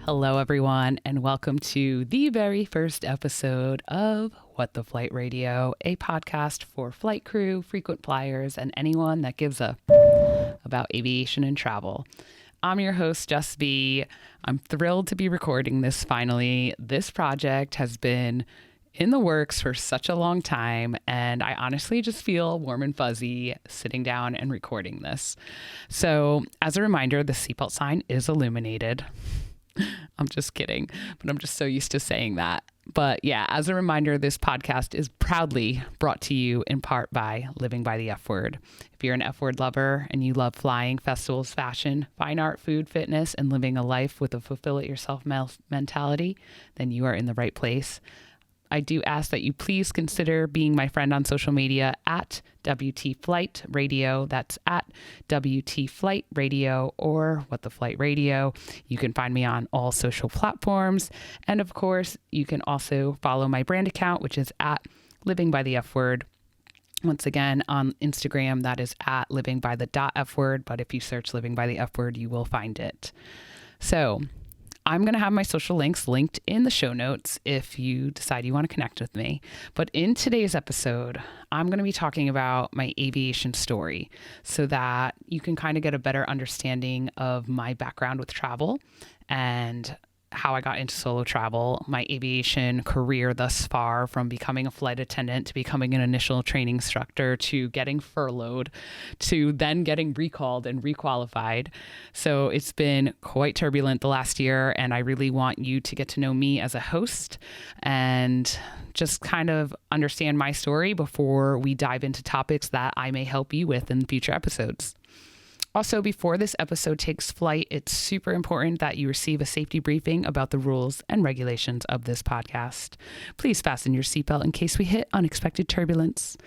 Hello, everyone, and welcome to the very first episode of What the Flight Radio, a podcast for flight crew, frequent flyers, and anyone that gives a about aviation and travel. I'm your host, Jess V. I'm thrilled to be recording this finally. This project has been in the works for such a long time, and I honestly just feel warm and fuzzy sitting down and recording this. So, as a reminder, the seatbelt sign is illuminated. I'm just kidding, but I'm just so used to saying that. But yeah, as a reminder, this podcast is proudly brought to you in part by Living by the F Word. If you're an F Word lover and you love flying, festivals, fashion, fine art, food, fitness, and living a life with a fulfill it yourself mentality, then you are in the right place. I do ask that you please consider being my friend on social media at WT Flight Radio. That's at WT Flight Radio or What the Flight Radio. You can find me on all social platforms. And of course, you can also follow my brand account, which is at Living by the F Word. Once again, on Instagram, that is at Living by the .F Word. But if you search Living by the F Word, you will find it. So I'm going to have my social links linked in the show notes if you decide you want to connect with me. But in today's episode, I'm going to be talking about my aviation story so that you can kind of get a better understanding of my background with travel and how I got into solo travel, my aviation career thus far, from becoming a flight attendant to becoming an initial training instructor to getting furloughed to then getting recalled and requalified. So it's been quite turbulent the last year, and I really want you to get to know me as a host and just kind of understand my story before we dive into topics that I may help you with in future episodes. Also, before this episode takes flight, it's super important that you receive a safety briefing about the rules and regulations of this podcast. Please fasten your seatbelt in case we hit unexpected turbulence.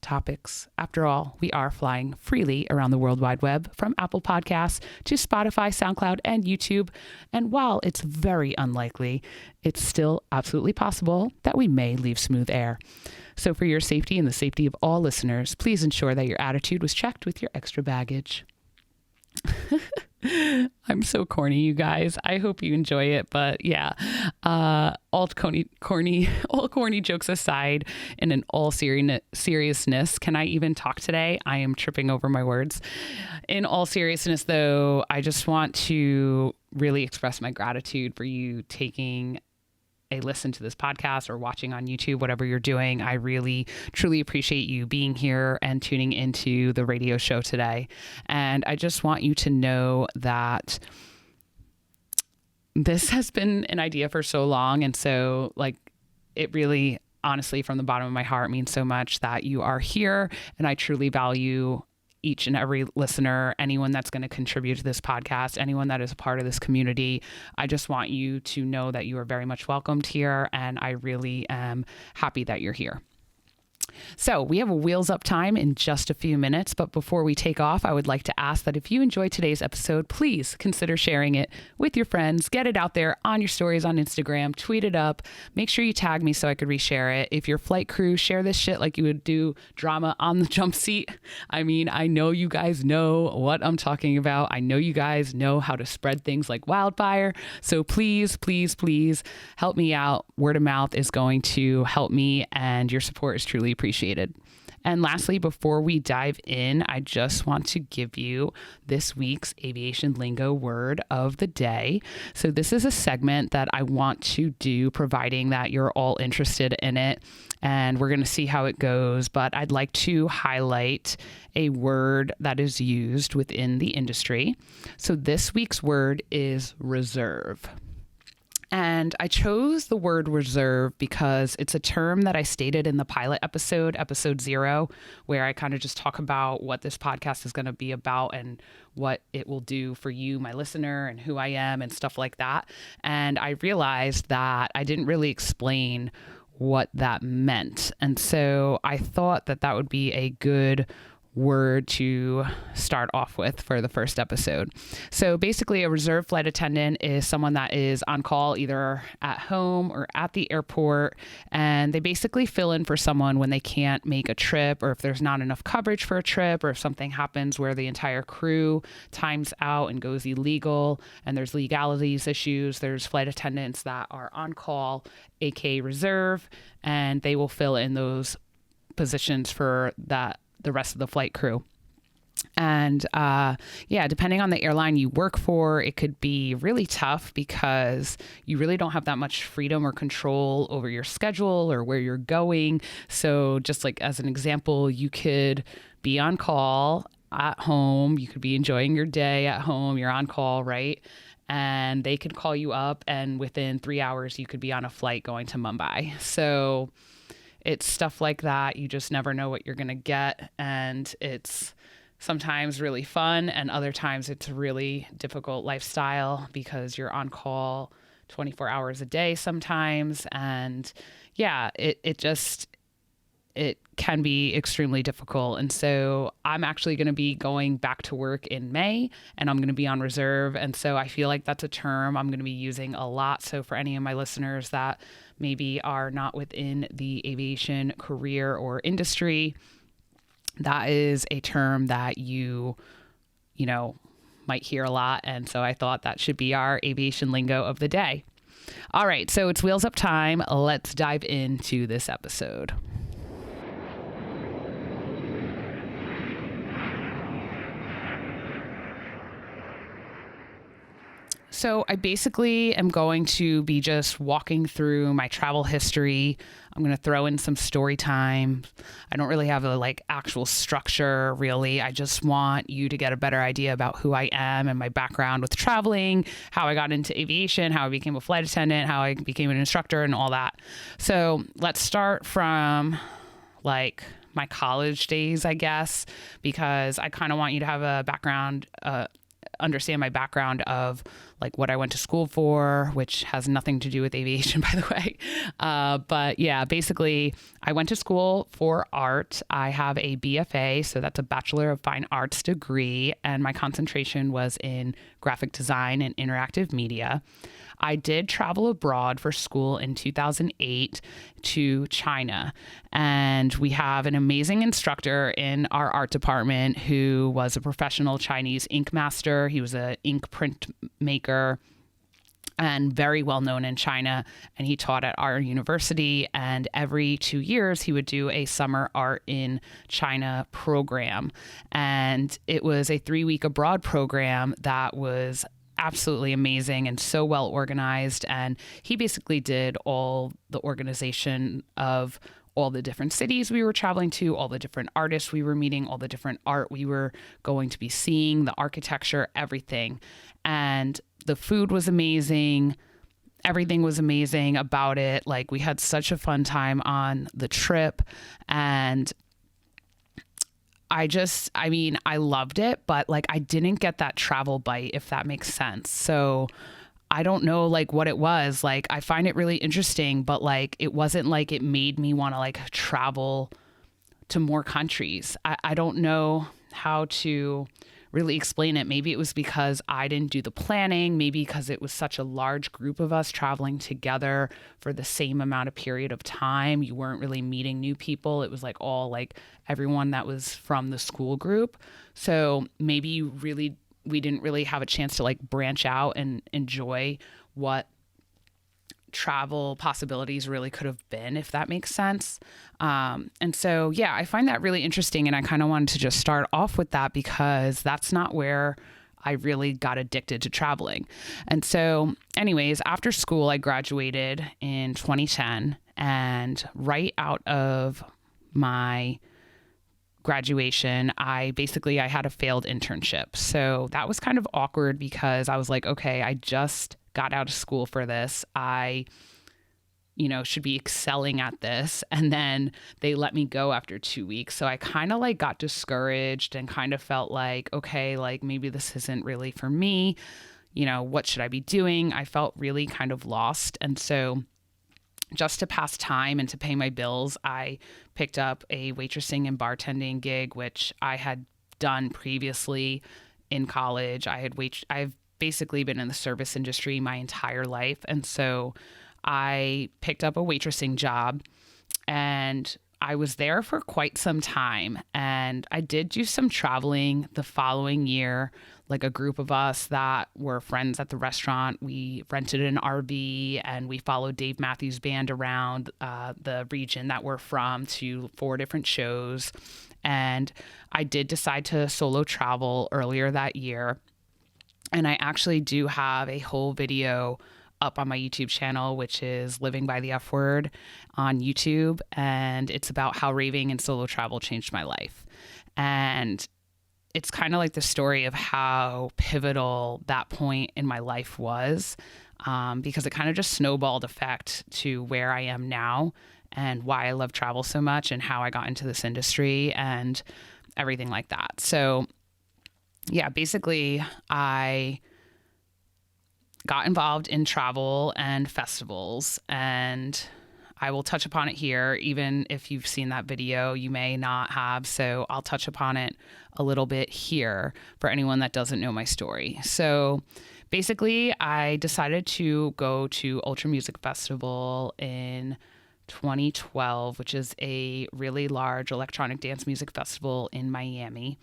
Topics. After all, we are flying freely around the World Wide Web, from Apple Podcasts to Spotify, SoundCloud, and YouTube. And while it's very unlikely, it's still absolutely possible that we may leave smooth air. So for your safety and the safety of all listeners, please ensure that your attitude was checked with your extra baggage. I'm so corny, you guys. I hope you enjoy it. But yeah, all corny jokes aside, and in all seriousness, can I even talk today? I am tripping over my words. In all seriousness, though, I just want to really express my gratitude for you taking a listen to this podcast or watching on YouTube, whatever you're doing. I really, truly appreciate you being here and tuning into the radio show today. And I just want you to know that this has been an idea for so long. And so it really, honestly, from the bottom of my heart, means so much that you are here. And I truly value each and every listener, anyone that's going to contribute to this podcast, anyone that is a part of this community. I just want you to know that you are very much welcomed here, and I really am happy that you're here. So we have a wheels up time in just a few minutes, but before we take off, I would like to ask that if you enjoyed today's episode, please consider sharing it with your friends. Get it out there on your stories on Instagram, tweet it up, make sure you tag me so I could reshare it. If you're flight crew, share this shit like you would do drama on the jump seat. I know you guys know what I'm talking about. I know you guys know how to spread things like wildfire. So please, please, please help me out. Word of mouth is going to help me, and your support is truly appreciated. And lastly, before we dive in, I just want to give you this week's aviation lingo word of the day. So this is a segment that I want to do, providing that you're all interested in it, and we're going to see how it goes. But I'd like to highlight a word that is used within the industry. So this week's word is reserve. And I chose the word reserve because it's a term that I stated in the pilot episode 0, where I kind of just talk about what this podcast is going to be about and what it will do for you, my listener, and who I am and stuff like that. And I realized that I didn't really explain what that meant. And so I thought that that would be a good word to start off with for the first episode. So basically, a reserve flight attendant is someone that is on call either at home or at the airport, and they basically fill in for someone when they can't make a trip, or if there's not enough coverage for a trip, or if something happens where the entire crew times out and goes illegal and there's legalities issues. There's flight attendants that are on call, aka reserve, and they will fill in those positions for the rest of the flight crew. And depending on the airline you work for, it could be really tough because you really don't have that much freedom or control over your schedule or where you're going. So just like as an example, you could be on call at home. You could be enjoying your day at home. You're on call, right? And they could call you up, and within 3 hours, you could be on a flight going to Mumbai. So it's stuff like that. You just never know what you're going to get. And it's sometimes really fun, and other times it's a really difficult lifestyle because you're on call 24 hours a day sometimes. And yeah, it can be extremely difficult. And so I'm actually going to be going back to work in May, and I'm going to be on reserve. And so I feel like that's a term I'm going to be using a lot. So for any of my listeners that maybe are not within the aviation career or industry, that is a term that you might hear a lot. And so I thought that should be our aviation lingo of the day. All right, so it's wheels up time. Let's dive into this episode. So I basically am going to be just walking through my travel history. I'm going to throw in some story time. I don't really have a actual structure, really. I just want you to get a better idea about who I am and my background with traveling, how I got into aviation, how I became a flight attendant, how I became an instructor, and all that. So let's start from my college days, I guess, because I kind of want you to have a background, understand my background of what I went to school for, which has nothing to do with aviation, by the way. But yeah, basically I went to school for art. I have a BFA, so that's a Bachelor of Fine Arts degree, and my concentration was in graphic design and interactive media. I did travel abroad for school in 2008 to China, and we have an amazing instructor in our art department who was a professional Chinese ink master. He was an ink print maker and very well known in China, and he taught at our university, and every 2 years he would do a summer art in China program, and it was a 3-week abroad program that was absolutely amazing and so well organized. And he basically did all the organization of all the different cities we were traveling to, all the different artists we were meeting, all the different art we were going to be seeing, the architecture, everything. And the food was amazing. Everything was amazing about it. We had such a fun time on the trip, and I loved it, but I didn't get that travel bite, if that makes sense. So I don't know what it was. I find it really interesting, but it wasn't it made me want to travel to more countries. I don't know how to really explain it. Maybe it was because I didn't do the planning, maybe because it was such a large group of us traveling together for the same amount of period of time. You weren't really meeting new people. It was all everyone that was from the school group. So maybe we didn't really have a chance to branch out and enjoy what travel possibilities really could have been, if that makes sense. And so, yeah, I find that really interesting. And I kind of wanted to just start off with that because that's not where I really got addicted to traveling. And so anyways, after school, I graduated in 2010, and right out of my graduation, I had a failed internship. So that was kind of awkward because I was like, okay, I just got out of school for this. I, should be excelling at this. And then they let me go after 2 weeks. So I kind of got discouraged and kind of felt okay, maybe this isn't really for me. What should I be doing? I felt really kind of lost. And so just to pass time and to pay my bills, I picked up a waitressing and bartending gig, which I had done previously in college. I've basically been in the service industry my entire life. And so I picked up a waitressing job, and I was there for quite some time. And I did do some traveling the following year. Like, a group of us that were friends at the restaurant, we rented an RV and we followed Dave Matthews Band around the region that we're from to 4 different shows. And I did decide to solo travel earlier that year. And I actually do have a whole video up on my YouTube channel, which is Living by the F Word on YouTube. And it's about how raving and solo travel changed my life. And it's kind of like the story of how pivotal that point in my life was, because it kind of just snowballed effect to where I am now and why I love travel so much and how I got into this industry and everything like that. So yeah, basically I got involved in travel and festivals, and I will touch upon it here. Even if you've seen that video, you may not have. So I'll touch upon it a little bit here for anyone that doesn't know my story. So basically, I decided to go to Ultra Music Festival in 2012, which is a really large electronic dance music festival in Miami.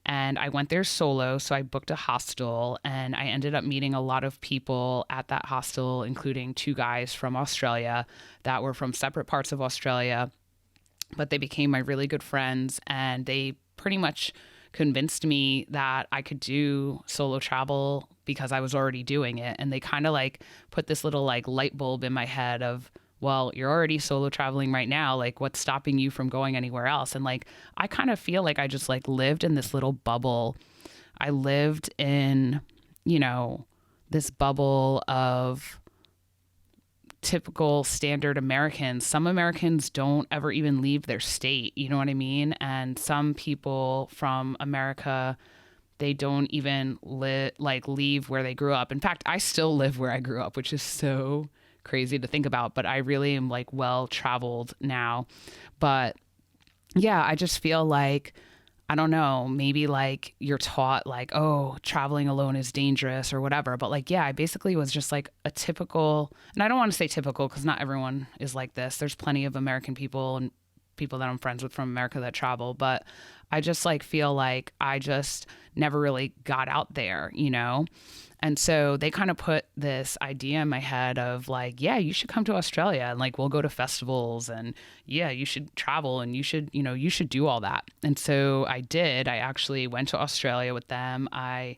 And I went there solo, so I booked a hostel, and I ended up meeting a lot of people at that hostel, including 2 guys from Australia that were from separate parts of Australia, but they became my really good friends, and they pretty much convinced me that I could do solo travel because I was already doing it. And they kind of like put this little like light bulb in my head of, well, you're already solo traveling right now. Like, what's stopping you from going anywhere else? And like, I kind of feel like I just like lived in this little bubble. I lived in, this bubble of typical standard Americans. Some Americans don't ever even leave their state. You know what I mean? And some people from America, they don't even leave where they grew up. In fact, I still live where I grew up, which is so crazy to think about, but I really am like well traveled now. But yeah, I just feel like, I don't know, maybe like you're taught like, oh, traveling alone is dangerous or whatever. But like, yeah, I basically was just like a typical, and I don't want to say typical because not everyone is like this. There's plenty of American people and people that I'm friends with from America that travel, but I just like feel like I just never really got out there, And so they kind of put this idea in my head of like, yeah, you should come to Australia and like, we'll go to festivals, and yeah, you should travel, and you should do all that. And so I did. I actually went to Australia with them. I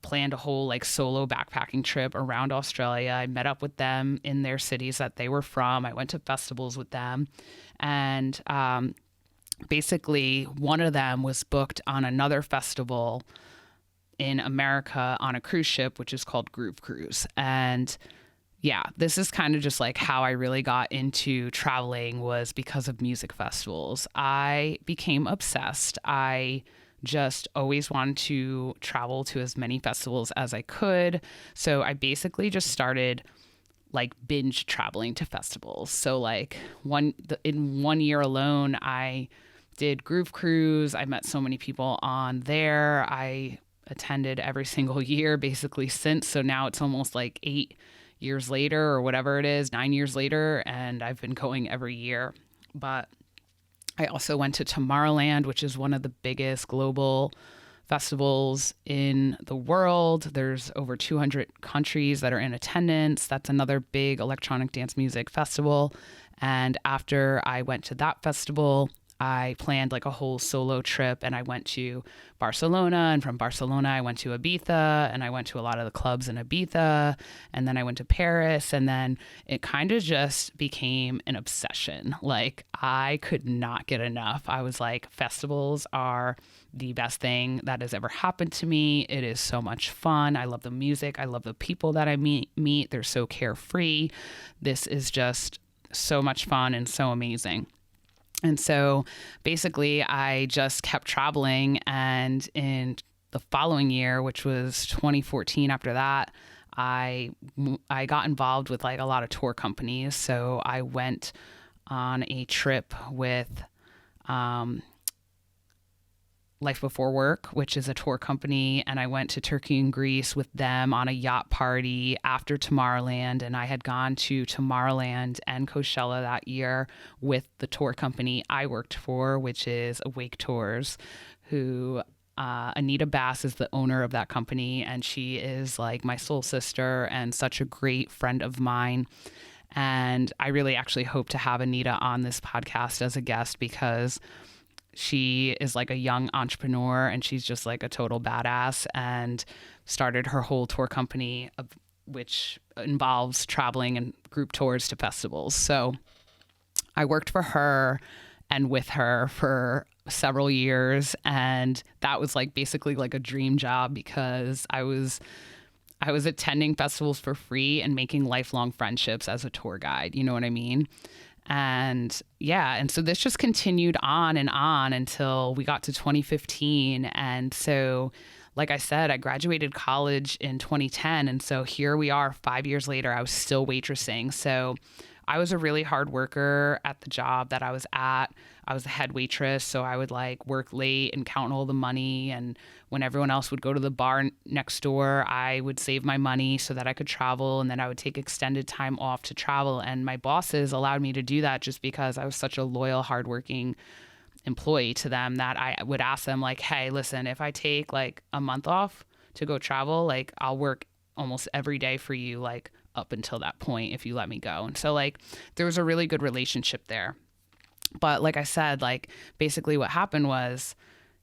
planned a whole like solo backpacking trip around Australia. I met up with them in their cities that they were from. I went to festivals with them, and basically one of them was booked on another festival in America on a cruise ship, which is called Groove Cruise. And yeah, this is kind of just like how I really got into traveling, was because of music festivals. I became obsessed. I just always wanted to travel to as many festivals as I could. So I basically just started like binge traveling to festivals. So like in 1 year alone, I did Groove Cruise. I met so many people on there. I attended every single year basically since. So now it's almost like 8 years later or whatever it is, 9 years later, and I've been going every year. But I also went to Tomorrowland, which is one of the biggest global festivals in the world. There's over 200 countries that are in attendance. That's another big electronic dance music festival. And after I went to that festival, I planned like a whole solo trip, and I went to Barcelona, and from Barcelona I went to Ibiza, and I went to a lot of the clubs in Ibiza, and then I went to Paris, and then it kind of just became an obsession. Like, I could not get enough. I was like, festivals are the best thing that has ever happened to me. It is so much fun. I love the music. I love the people that I meet. They're so carefree. This is just so much fun and so amazing. And so basically I just kept traveling, and in the following year, which was 2014, after that, I got involved with like a lot of tour companies. So I went on a trip with Life Before Work, which is a tour company, and I went to Turkey and Greece with them on a yacht party after Tomorrowland, and I had gone to Tomorrowland and Coachella that year with the tour company I worked for, which is Awake Tours, who Anita Bass is the owner of that company, and she is like my soul sister and such a great friend of mine. And I really actually hope to have Anita on this podcast as a guest because she is like a young entrepreneur and she's just like a total badass and started her whole tour company, which involves traveling and group tours to festivals. So I worked for her and with her for several years. And that was like basically like a dream job because I was attending festivals for free and making lifelong friendships as a tour guide. You know what I mean? And yeah, and so this just continued on and on until we got to 2015. And so, like I said, I graduated college in 2010. And so here we are 5 years later, I was still waitressing. So I was a really hard worker at the job that I was at. I was a head waitress, so I would like work late and count all the money. And when everyone else would go to the bar next door, I would save my money so that I could travel. And then I would take extended time off to travel. And my bosses allowed me to do that just because I was such a loyal, hardworking employee to them that I would ask them like, hey, listen, if I take like a month off to go travel, like I'll work almost every day for you, like up until that point, if you let me go. And so like there was a really good relationship there. But like I said, like basically what happened was,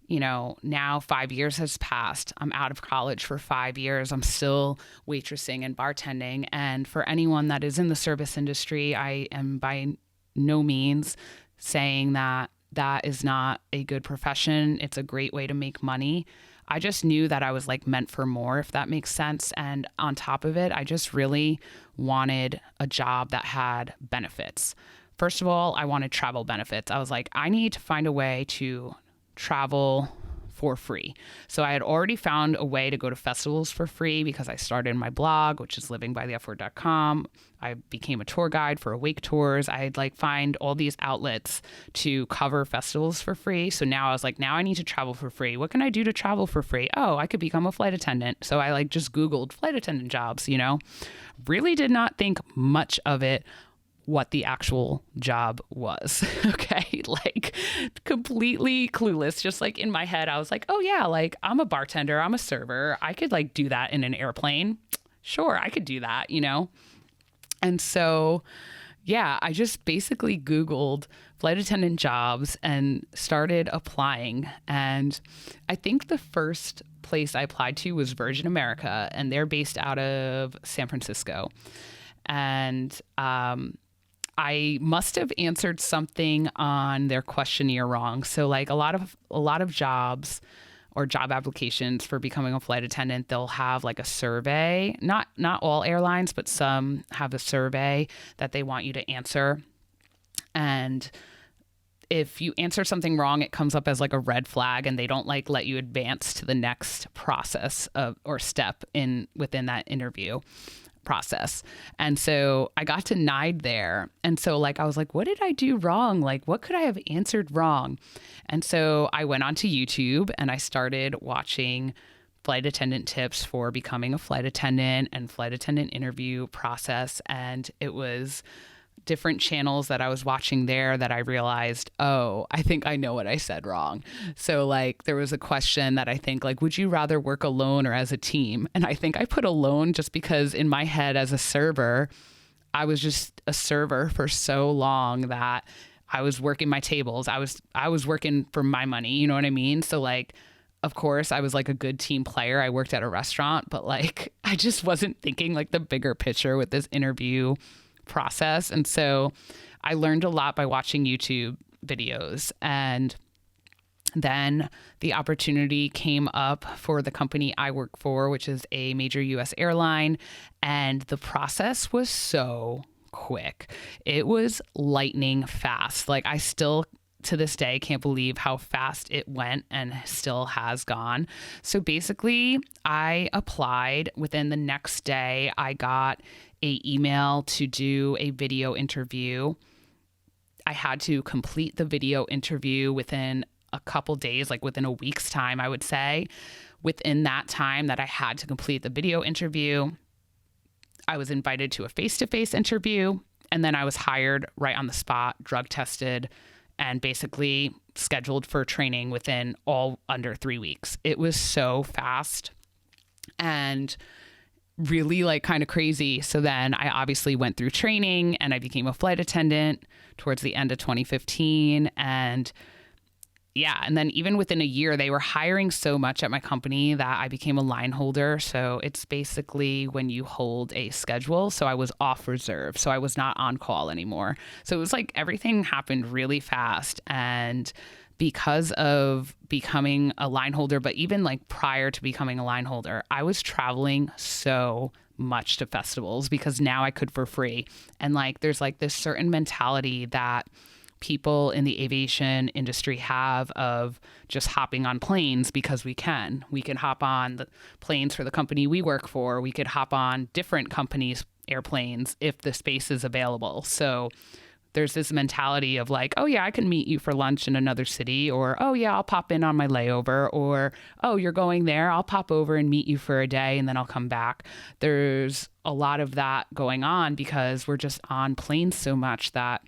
you know, now 5 years has passed. I'm out of college for 5 years. I'm still waitressing and bartending. And for anyone that is in the service industry, I am by no means saying that that is not a good profession. It's a great way to make money. I just knew that I was like meant for more, if that makes sense. And on top of it, I just really wanted a job that had benefits. First of all, I wanted travel benefits. I was like, I need to find a way to travel for free. So I had already found a way to go to festivals for free because I started my blog, which is livingbythefword.com. I became a tour guide for Awake Tours. I'd like find all these outlets to cover festivals for free. So now I was like, now I need to travel for free. What can I do to travel for free? Oh, I could become a flight attendant. So I like just Googled flight attendant jobs, you know, really did not think much of it what the actual job was. Okay. Like completely clueless. Just like in my head, I was like, oh yeah, like I'm a bartender, I'm a server. I could like do that in an airplane. Sure. I could do that, you know? And so, yeah, I just basically Googled flight attendant jobs and started applying. And I think the first place I applied to was Virgin America, and they're based out of San Francisco. And, I must have answered something on their questionnaire wrong. So like a lot of jobs or job applications for becoming a flight attendant, they'll have like a survey. Not all airlines, but some have a survey that they want you to answer. And if you answer something wrong, it comes up as like a red flag and they don't like let you advance to the next process or step within that interview process. And so I got denied there. And so like, I was like, what did I do wrong? Like, what could I have answered wrong? And so I went onto YouTube and I started watching flight attendant tips for becoming a flight attendant and flight attendant interview process. And it was different channels that I was watching there that I realized, oh, I think I know what I said wrong. So like there was a question that I think like, would you rather work alone or as a team? And I think I put alone just because in my head as a server, I was just a server for so long that I was working my tables. I was working for my money, you know what I mean? So like, of course, I was like a good team player. I worked at a restaurant, but like, I just wasn't thinking like the bigger picture with this interview process. And so I learned a lot by watching YouTube videos. And then the opportunity came up for the company I work for, which is a major US airline. And the process was so quick. It was lightning fast. Like I still to this day, can't believe how fast it went and still has gone. So basically, I applied. Within the next day, I got an email to do a video interview. I had to complete the video interview within a couple days, like within a week's time, I would say. Within that time that I had to complete the video interview, I was invited to a face-to-face interview, and then I was hired right on the spot, drug tested, and basically scheduled for training within all under 3 weeks. It was so fast and really like kind of crazy. So then I obviously went through training and I became a flight attendant towards the end of 2015. And yeah, and then even within a year, they were hiring so much at my company that I became a line holder. So it's basically when you hold a schedule. So I was off reserve. So I was not on call anymore. So it was like everything happened really fast. And because of becoming a line holder, but even like prior to becoming a line holder, I was traveling so much to festivals because now I could for free. And like there's like this certain mentality that people in the aviation industry have of just hopping on planes because we can. We can hop on the planes for the company we work for. We could hop on different companies' airplanes if the space is available. So there's this mentality of like, oh yeah, I can meet you for lunch in another city, or oh yeah, I'll pop in on my layover, or oh, you're going there, I'll pop over and meet you for a day and then I'll come back. There's a lot of that going on because we're just on planes so much that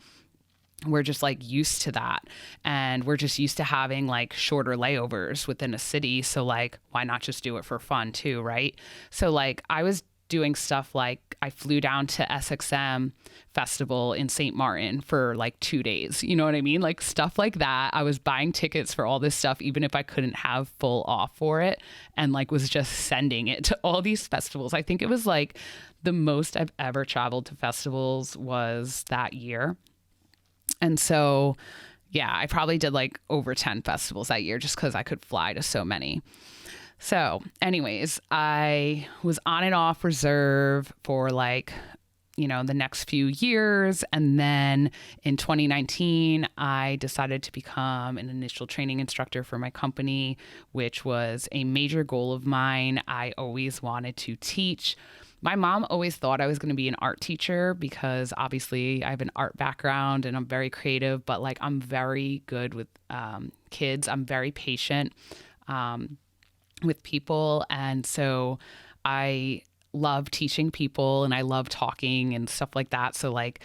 we're just like used to that. And we're just used to having like shorter layovers within a city. So like, why not just do it for fun too, right? So like I was doing stuff like I flew down to SXM Festival in St. Martin for like 2 days. You know what I mean? Like stuff like that. I was buying tickets for all this stuff, even if I couldn't have full off for it, and like was just sending it to all these festivals. I think it was like the most I've ever traveled to festivals was that year. And so, yeah, I probably did like over 10 festivals that year just because I could fly to so many. So anyways, I was on and off reserve for like, you know, the next few years. And then in 2019, I decided to become an initial training instructor for my company, which was a major goal of mine. I always wanted to teach. My mom always thought I was going to be an art teacher because obviously I have an art background and I'm very creative, but like I'm very good with kids. I'm very patient with people. And so I love teaching people and I love talking and stuff like that. So like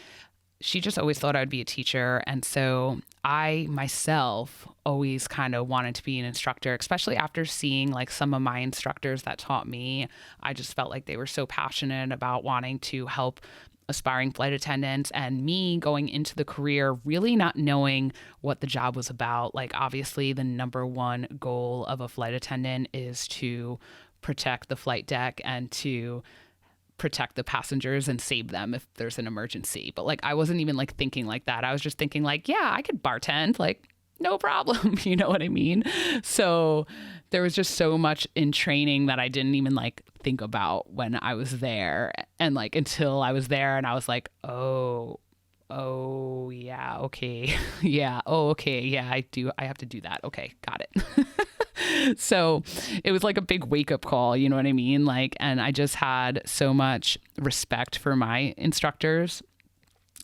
she just always thought I'd be a teacher. And so I myself always kind of wanted to be an instructor, especially after seeing like some of my instructors that taught me. I just felt like they were so passionate about wanting to help aspiring flight attendants, and me going into the career really not knowing what the job was about. Like obviously the number one goal of a flight attendant is to protect the flight deck and to protect the passengers and save them if there's an emergency. But like, I wasn't even like thinking like that. I was just thinking like, yeah, I could bartend, like no problem. You know what I mean? So there was just so much in training that I didn't even like think about when I was there. And like, until I was there and I was like, oh yeah. Okay. Yeah. Oh, okay. Yeah, I have to do that. Okay. Got it. So it was like a big wake up call, you know what I mean? Like, and I just had so much respect for my instructors.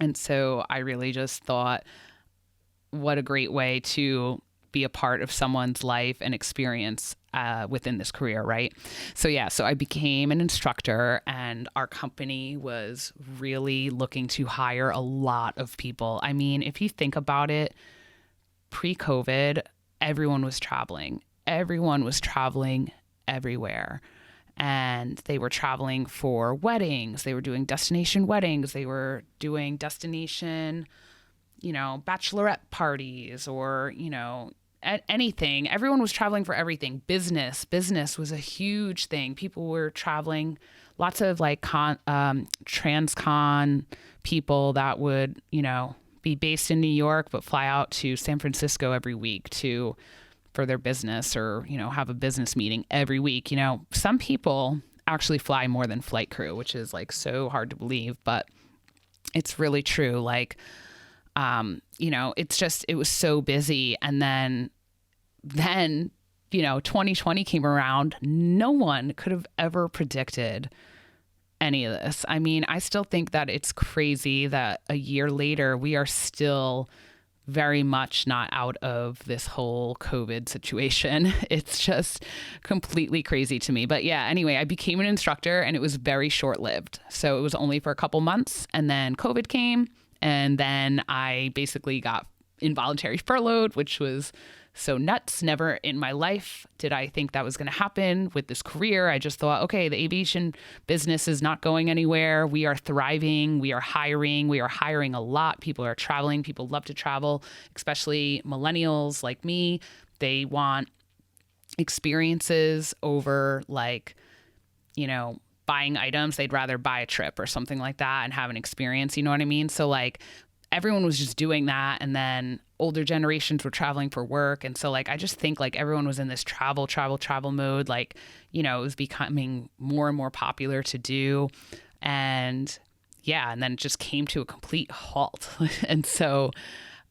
And so I really just thought, what a great way to be a part of someone's life and experience within this career, right? So yeah, so I became an instructor and our company was really looking to hire a lot of people. I mean, if you think about it, pre-COVID, everyone was traveling. Everyone was traveling everywhere. And they were traveling for weddings. They were doing destination weddings. They were doing destination, you know, bachelorette parties or, you know, anything. Everyone was traveling for everything. Business was a huge thing. People were traveling, lots of like transcon people that would, you know, be based in New York, but fly out to San Francisco every week for their business or, you know, have a business meeting every week. You know, some people actually fly more than flight crew, which is like so hard to believe, but it's really true. Like, It was so busy. And then 2020 came around. No one could have ever predicted any of this. I mean, I still think that it's crazy that a year later, we are still very much not out of this whole COVID situation. It's just completely crazy to me. But yeah, anyway, I became an instructor and it was very short-lived. So it was only for a couple months and then COVID came and then I basically got involuntary furloughed, which was so nuts. Never in my life did I think that was going to happen with this career. I just thought, okay, the aviation business is not going anywhere. We are thriving. We are hiring. We are hiring a lot. People are traveling. People love to travel, especially millennials like me. They want experiences over buying items. They'd rather buy a trip or something like that and have an experience. You know what I mean? So everyone was just doing that. And then older generations were traveling for work. And so I just think everyone was in this travel mode. It was becoming more and more popular to do. And yeah, and then it just came to a complete halt. And so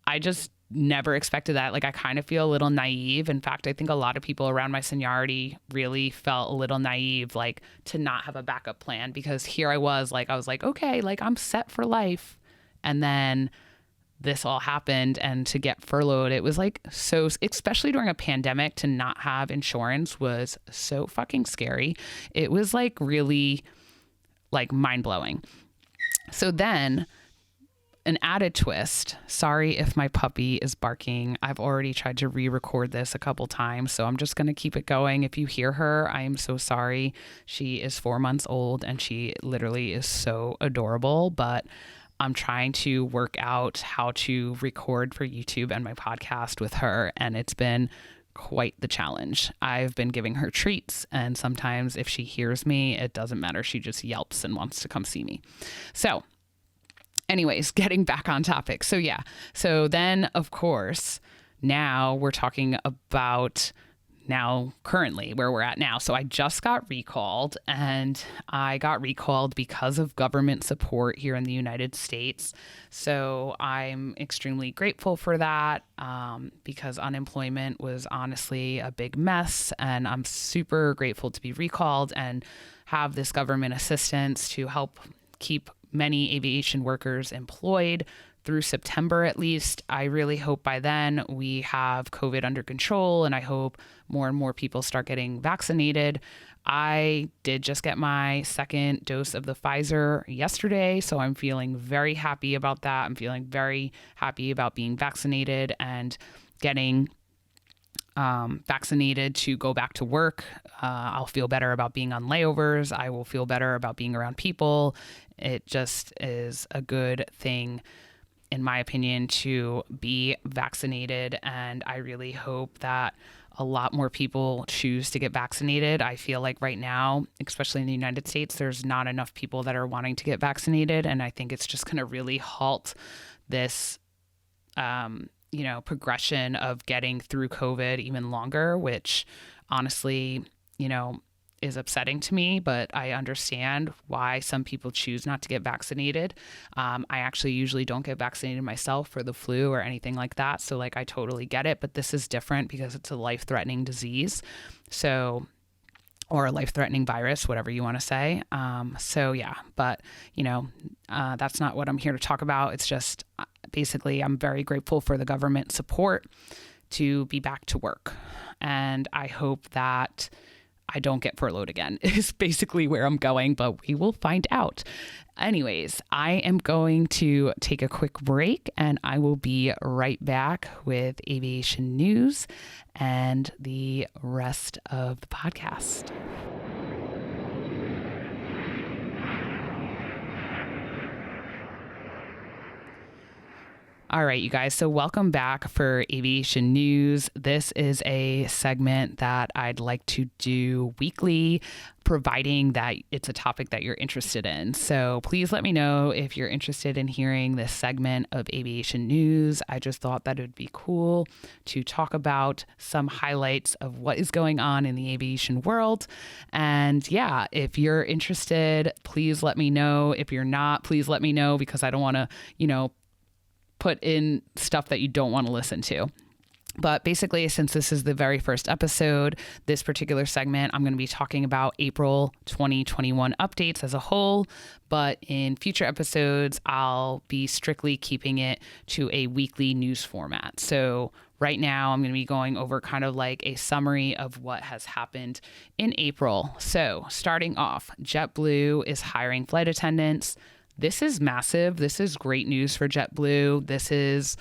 I just never expected that. I kind of feel a little naive. In fact, I think a lot of people around my seniority really felt a little naive, to not have a backup plan, because here I was okay, I'm set for life. And then this all happened, and to get furloughed, it was so, especially during a pandemic, to not have insurance was so fucking scary. It was really mind blowing. So then an added twist. Sorry if my puppy is barking. I've already tried to re-record this a couple times, so I'm just going to keep it going. If you hear her, I am so sorry. She is 4 months old and she literally is so adorable, but I'm trying to work out how to record for YouTube and my podcast with her, and it's been quite the challenge. I've been giving her treats, and sometimes if she hears me, it doesn't matter. She just yelps and wants to come see me. So anyways, getting back on topic. So yeah. So then, of course, now we're talking about currently where we're at now. So I just got recalled, and I got recalled because of government support here in the United States. So I'm extremely grateful for that, because unemployment was honestly a big mess, and I'm super grateful to be recalled and have this government assistance to help keep many aviation workers employed through September at least. I really hope by then we have COVID under control, and I hope more and more people start getting vaccinated. I did just get my second dose of the Pfizer yesterday, so I'm feeling very happy about that. I'm feeling very happy about being vaccinated and getting vaccinated to go back to work. I'll feel better about being on layovers. I will feel better about being around people. It just is a good thing, in my opinion, to be vaccinated. And I really hope that a lot more people choose to get vaccinated. I feel like right now, especially in the United States, there's not enough people that are wanting to get vaccinated. And I think it's just going to really halt this, progression of getting through COVID even longer, which honestly, is upsetting to me, but I understand why some people choose not to get vaccinated. I actually usually don't get vaccinated myself for the flu or anything like that. So I totally get it, but this is different because it's a life-threatening disease. So, or a life-threatening virus, whatever you want to say. So yeah, but that's not what I'm here to talk about. It's just basically, I'm very grateful for the government support to be back to work. And I hope that I don't get furloughed again, is basically where I'm going, but we will find out. Anyways, I am going to take a quick break, and I will be right back with aviation news and the rest of the podcast. All right, you guys. So welcome back for aviation news. This is a segment that I'd like to do weekly, providing that it's a topic that you're interested in. So please let me know if you're interested in hearing this segment of aviation news. I just thought that it would be cool to talk about some highlights of what is going on in the aviation world. And yeah, if you're interested, please let me know. If you're not, please let me know, because I don't want to, put in stuff that you don't want to listen to. But basically, since this is the very first episode, this particular segment, I'm going to be talking about April 2021 updates as a whole. But in future episodes, I'll be strictly keeping it to a weekly news format. So right now, I'm going to be going over kind of like a summary of what has happened in April. So starting off, JetBlue is hiring flight attendants. This is massive. This is great news for JetBlue. This is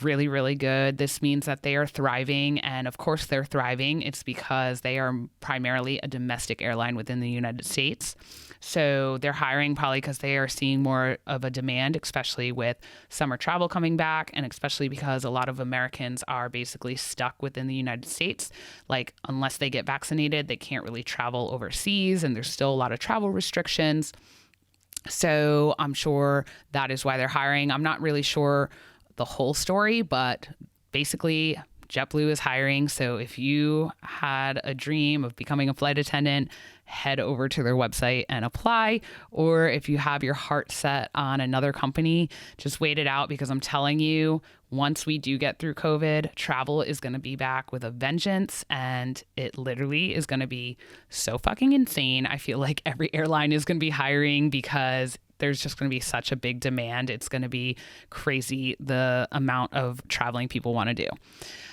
really, really good. This means that they are thriving. And of course they're thriving. It's because they are primarily a domestic airline within the United States. So they're hiring probably because they are seeing more of a demand, especially with summer travel coming back. And especially because a lot of Americans are basically stuck within the United States. Like, unless they get vaccinated, they can't really travel overseas. And there's still a lot of travel restrictions. So I'm sure that is why they're hiring. I'm not really sure the whole story, but basically JetBlue is hiring. So if you had a dream of becoming a flight attendant, head over to their website and apply. Or if you have your heart set on another company, just wait it out, because I'm telling you, once we do get through COVID, travel is going to be back with a vengeance, and it literally is going to be so fucking insane. I feel like every airline is going to be hiring because there's just going to be such a big demand. It's going to be crazy the amount of traveling people want to do.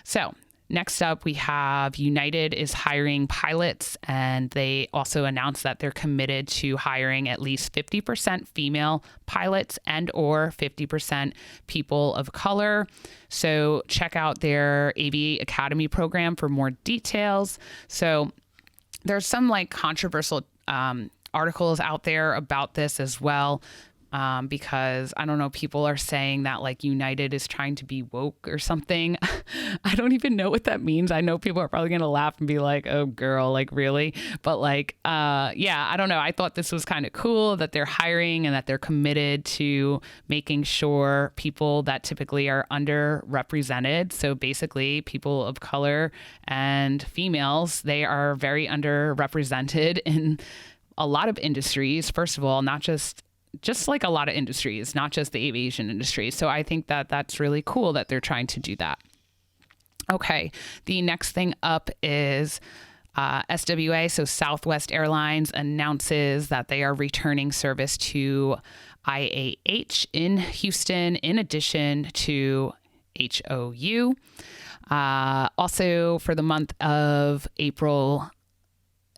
So next up, we have United is hiring pilots, and they also announced that they're committed to hiring at least 50% female pilots and or 50% people of color. So check out their AV Academy program for more details. So there's some like controversial articles out there about this as well, because I don't know, people are saying that like United is trying to be woke or something. I don't even know what that means. I know people are probably going to laugh and be like, oh girl, like really? But like, yeah, I don't know. I thought this was kind of cool that they're hiring and that they're committed to making sure people that typically are underrepresented. So basically people of color and females, they are very underrepresented in a lot of industries. First of all, not just like a lot of industries, not just the aviation industry. So I think that that's really cool that they're trying to do that. Okay, the next thing up is SWA. So Southwest Airlines announces that they are returning service to IAH in Houston, in addition to HOU. Also, for the month of April,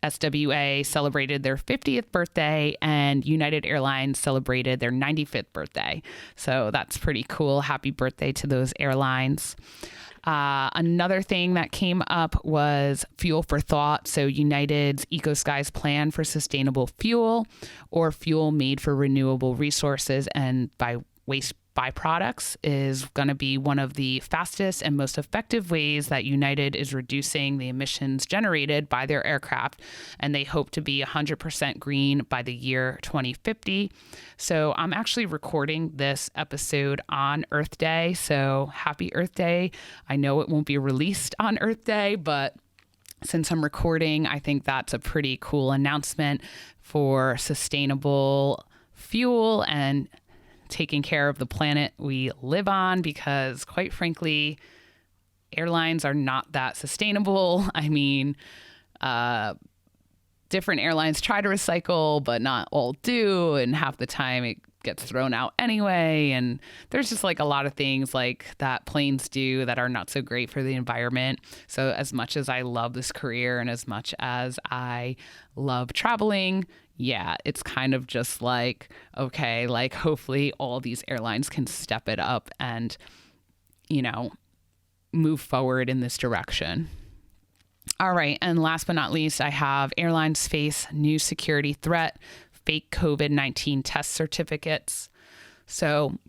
SWA celebrated their 50th birthday, and United Airlines celebrated their 95th birthday. So that's pretty cool. Happy birthday to those airlines. Another thing that came up was fuel for thought. So United's EcoSky's plan for sustainable fuel, or fuel made for renewable resources and by waste byproducts, is going to be one of the fastest and most effective ways that United is reducing the emissions generated by their aircraft. And they hope to be 100% green by the year 2050. So I'm actually recording this episode on Earth Day. So happy Earth Day. I know it won't be released on Earth Day, but since I'm recording, I think that's a pretty cool announcement for sustainable fuel and taking care of the planet we live on, because quite frankly, airlines are not that sustainable. I mean, different airlines try to recycle, but not all do. And half the time it gets thrown out anyway. And there's just like a lot of things like that planes do that are not so great for the environment. So as much as I love this career and as much as I love traveling, yeah, it's kind of just like, okay, like hopefully all these airlines can step it up and, you know, move forward in this direction. All right. And last but not least, I have airlines face new security threat, fake COVID-19 test certificates. So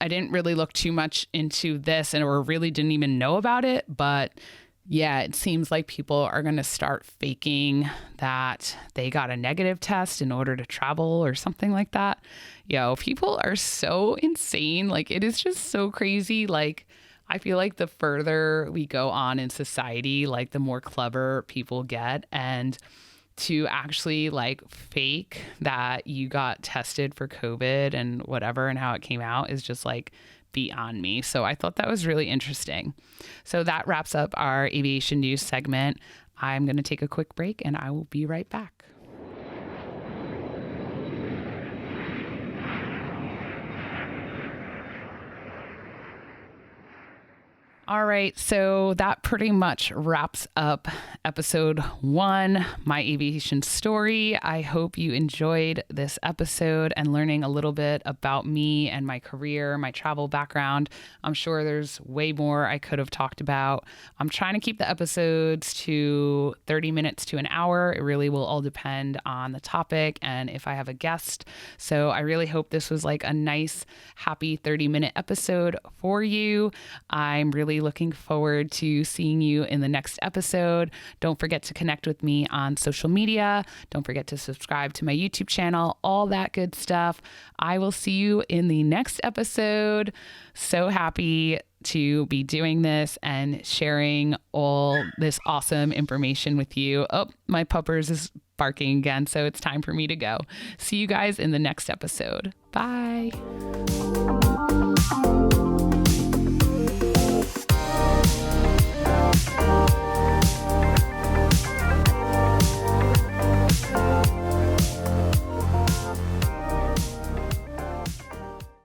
I didn't really look too much into this or really didn't even know about it, but yeah, it seems like people are going to start faking that they got a negative test in order to travel or something like that. Yo, people are so insane. Like, it is just so crazy. Like, I feel like the further we go on in society, like the more clever people get. And to actually like fake that you got tested for COVID and whatever and how it came out is just like beyond me. So I thought that was really interesting. So that wraps up our aviation news segment. I'm going to take a quick break and I will be right back. All right, so that pretty much wraps up episode 1, my aviation story. I hope you enjoyed this episode and learning a little bit about me and my career, my travel background. I'm sure there's way more I could have talked about. I'm trying to keep the episodes to 30 minutes to an hour. It really will all depend on the topic and if I have a guest. So I really hope this was like a nice, happy 30-minute episode for you. I'm really looking forward to seeing you in the next episode. Don't forget to connect with me on social media. Don't forget to subscribe to my YouTube channel, all that good stuff. I will see you in the next episode. So happy to be doing this and sharing all this awesome information with you. Oh, my puppers is barking again, so it's time for me to go. See you guys in the next episode. Bye.